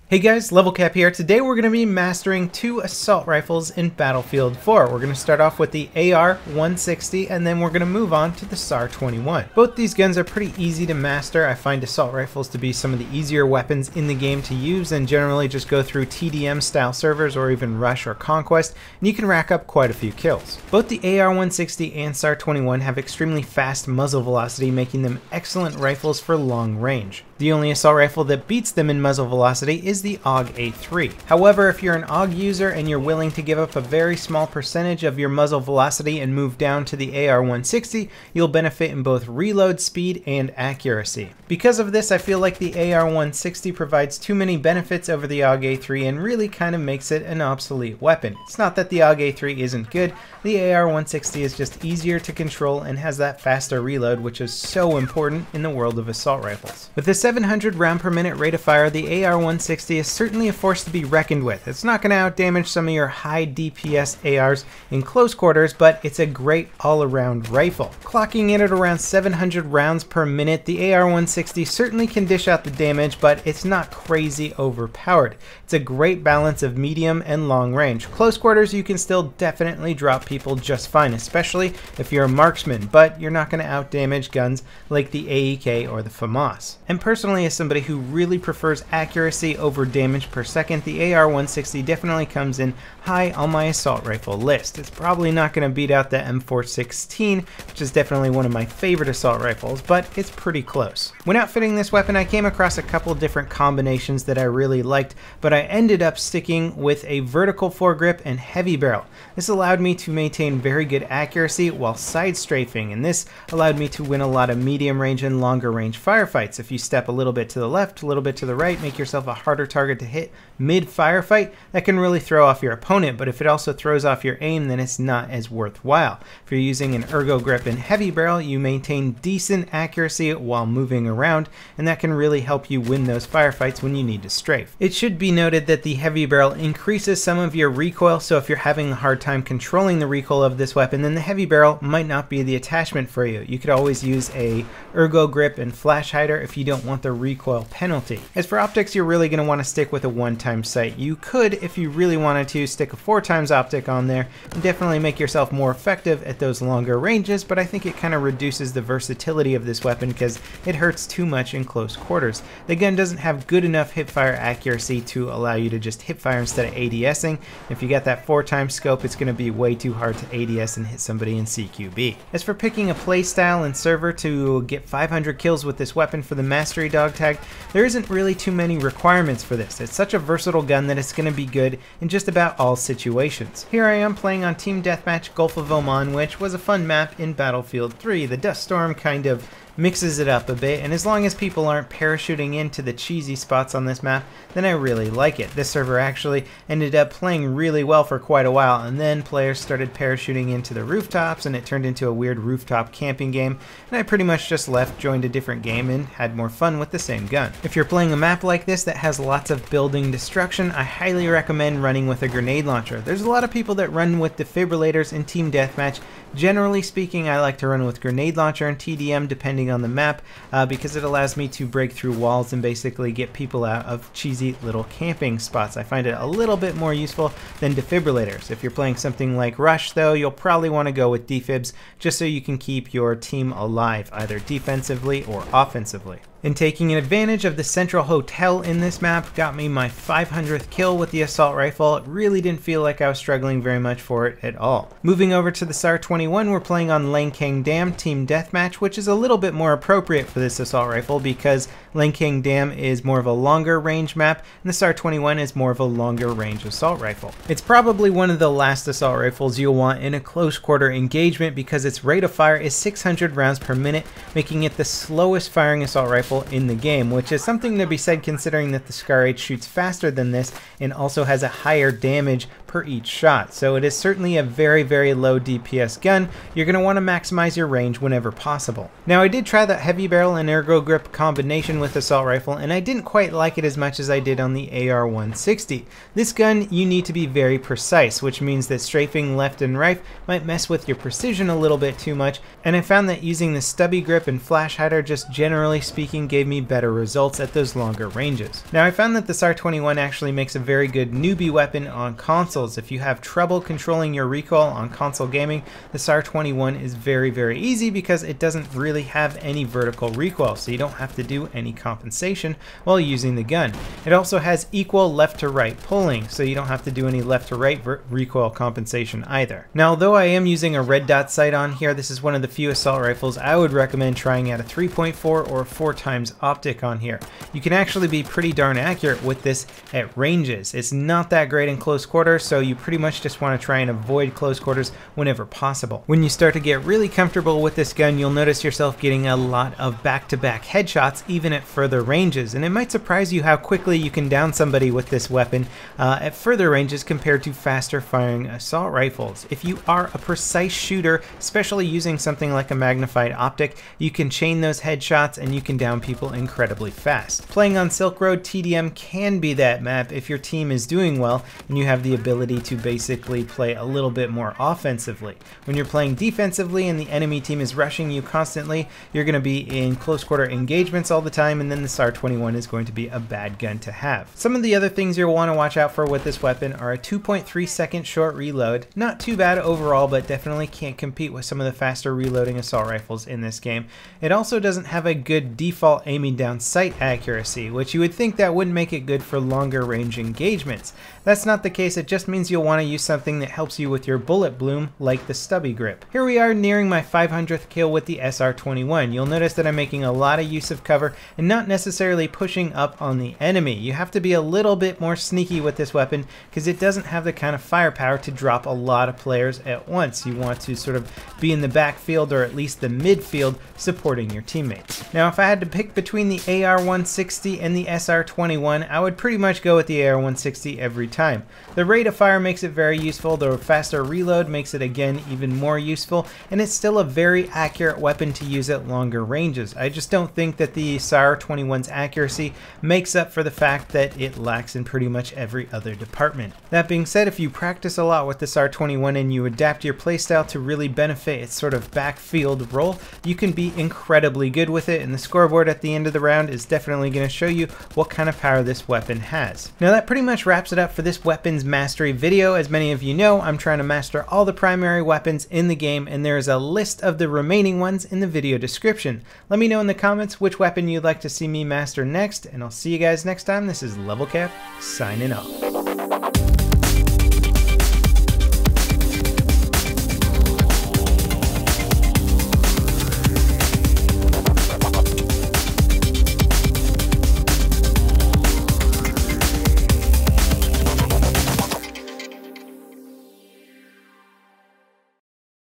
Hey guys, LevelCap here. Today we're going to be mastering two assault rifles in Battlefield 4. We're going to start off with the AR-160 and then we're going to move on to the SAR-21. Both these guns are pretty easy to master. I find assault rifles to be some of the easier weapons in the game to use and generally just go through TDM style servers or even Rush or Conquest and you can rack up quite a few kills. Both the AR-160 and SAR-21 have extremely fast muzzle velocity, making them excellent rifles for long range. The only assault rifle that beats them in muzzle velocity is the AUG-A3. However, if you're an AUG user and you're willing to give up a very small percentage of your muzzle velocity and move down to the AR-160, you'll benefit in both reload speed and accuracy. Because of this, I feel like the AR-160 provides too many benefits over the AUG-A3 and really kind of makes it an obsolete weapon. It's not that the AUG-A3 isn't good, the AR-160 is just easier to control and has that faster reload, which is so important in the world of assault rifles. With this 700 round per minute rate of fire, the AR-160 is certainly a force to be reckoned with. It's not going to outdamage some of your high DPS ARs in close quarters, but it's a great all-around rifle. Clocking in at around 700 rounds per minute, the AR-160 certainly can dish out the damage, but it's not crazy overpowered. It's a great balance of medium and long range. Close quarters, you can still definitely drop people just fine, especially if you're a marksman, but you're not going to outdamage guns like the AEK or the FAMAS. And personally, as somebody who really prefers accuracy over damage per second, the AR-160 definitely comes in high on my assault rifle list. It's probably not going to beat out the M416, which is definitely one of my favorite assault rifles, but it's pretty close. When outfitting this weapon, I came across a couple different combinations that I really liked, but I ended up sticking with a vertical foregrip and heavy barrel. This allowed me to maintain very good accuracy while side strafing, and this allowed me to win a lot of medium range and longer range firefights. If you step a little bit to the left, a little bit to the right, make yourself a harder target to hit mid-firefight, that can really throw off your opponent, but if it also throws off your aim, then it's not as worthwhile. If you're using an ergo grip and heavy barrel, you maintain decent accuracy while moving around, and that can really help you win those firefights when you need to strafe. It should be noted that the heavy barrel increases some of your recoil, so if you're having a hard time controlling the recoil of this weapon, then the heavy barrel might not be the attachment for you. You could always use a ergo grip and flash hider if you don't want the recoil penalty. As for optics, you're really going to want to stick with a 1x sight. You could, if you really wanted to, stick a 4x optic on there and definitely make yourself more effective at those longer ranges, but I think it kind of reduces the versatility of this weapon because it hurts too much in close quarters. The gun doesn't have good enough hipfire accuracy to allow you to just hipfire instead of ADSing. If you got that 4x scope, it's going to be way too hard to ADS and hit somebody in CQB. As for picking a playstyle and server to get 500 kills with this weapon for the mastery dog tag, there isn't really too many requirements for this. It's such a versatile gun that it's going to be good in just about all situations. Here I am playing on Team Deathmatch Gulf of Oman, which was a fun map in Battlefield 3. The dust storm kind of mixes it up a bit, and as long as people aren't parachuting into the cheesy spots on this map, then I really like it. This server actually ended up playing really well for quite a while, and then players started parachuting into the rooftops, and it turned into a weird rooftop camping game, and I pretty much just left, joined a different game, and had more fun with the same gun. If you're playing a map like this that has lots of building destruction, I highly recommend running with a grenade launcher. There's a lot of people that run with defibrillators in Team Deathmatch. Generally speaking, I like to run with grenade launcher and TDM depending on the map because it allows me to break through walls and basically get people out of cheesy little camping spots. I find it a little bit more useful than defibrillators. If you're playing something like Rush though, you'll probably want to go with defibs just so you can keep your team alive either defensively or offensively. And taking advantage of the central hotel in this map got me my 500th kill with the assault rifle. It really didn't feel like I was struggling very much for it at all. Moving over to the SAR-21, we're playing on Langkang Dam Team Deathmatch, which is a little bit more appropriate for this assault rifle because Langkang Dam is more of a longer range map and the SAR-21 is more of a longer range assault rifle. It's probably one of the last assault rifles you'll want in a close quarter engagement because its rate of fire is 600 rounds per minute, making it the slowest firing assault rifle in the game, which is something to be said considering that the SCAR-8 shoots faster than this and also has a higher damage per per each shot, so it is certainly a very, very low DPS gun. You're going to want to maximize your range whenever possible. Now, I did try that heavy barrel and ergo grip combination with assault rifle, and I didn't quite like it as much as I did on the AR-160. This gun, you need to be very precise, which means that strafing left and right might mess with your precision a little bit too much, and I found that using the stubby grip and flash hider just generally speaking gave me better results at those longer ranges. Now, I found that the SAR-21 actually makes a very good newbie weapon on consoles. If you have trouble controlling your recoil on console gaming, the SAR-21 is very, very easy because it doesn't really have any vertical recoil, so you don't have to do any compensation while using the gun. It also has equal left to right pulling, so you don't have to do any left to right recoil compensation either. Now, although I am using a red dot sight on here, this is one of the few assault rifles I would recommend trying out a 3.4 or 4 times optic on here. You can actually be pretty darn accurate with this at ranges. It's not that great in close quarters, so you pretty much just want to try and avoid close quarters whenever possible. When you start to get really comfortable with this gun, you'll notice yourself getting a lot of back-to-back headshots even at further ranges, and it might surprise you how quickly you can down somebody with this weapon at further ranges compared to faster firing assault rifles. If you are a precise shooter, especially using something like a magnified optic, you can chain those headshots and you can down people incredibly fast. Playing on Silk Road, TDM can be that map if your team is doing well and you have the ability to basically play a little bit more offensively. When you're playing defensively and the enemy team is rushing you constantly, you're going to be in close quarter engagements all the time, and then the SAR-21 is going to be a bad gun to have. Some of the other things you'll want to watch out for with this weapon are a 2.3 second short reload. Not too bad overall, but definitely can't compete with some of the faster reloading assault rifles in this game. It also doesn't have a good default aiming down sight accuracy, which you would think that wouldn't make it good for longer range engagements. That's not the case. It just means you'll want to use something that helps you with your bullet bloom, like the stubby grip. Here we are nearing my 500th kill with the SAR-21. You'll notice that I'm making a lot of use of cover and not necessarily pushing up on the enemy. You have to be a little bit more sneaky with this weapon because it doesn't have the kind of firepower to drop a lot of players at once. You want to sort of be in the backfield or at least the midfield supporting your teammates. Now, if I had to pick between the AR-160 and the SAR-21, I would pretty much go with the AR-160 every time. The rate of fire makes it very useful, the faster reload makes it again even more useful, and it's still a very accurate weapon to use at longer ranges. I just don't think that the SAR-21's accuracy makes up for the fact that it lacks in pretty much every other department. That being said, if you practice a lot with the SAR-21 and you adapt your playstyle to really benefit its sort of backfield role, you can be incredibly good with it, and the scoreboard at the end of the round is definitely going to show you what kind of power this weapon has. Now, that pretty much wraps it up for this weapons mastery video. As many of you know, I'm trying to master all the primary weapons in the game, and there is a list of the remaining ones in the video description. Let me know in the comments which weapon you'd like to see me master next, and I'll see you guys next time. This is LevelCap, signing off.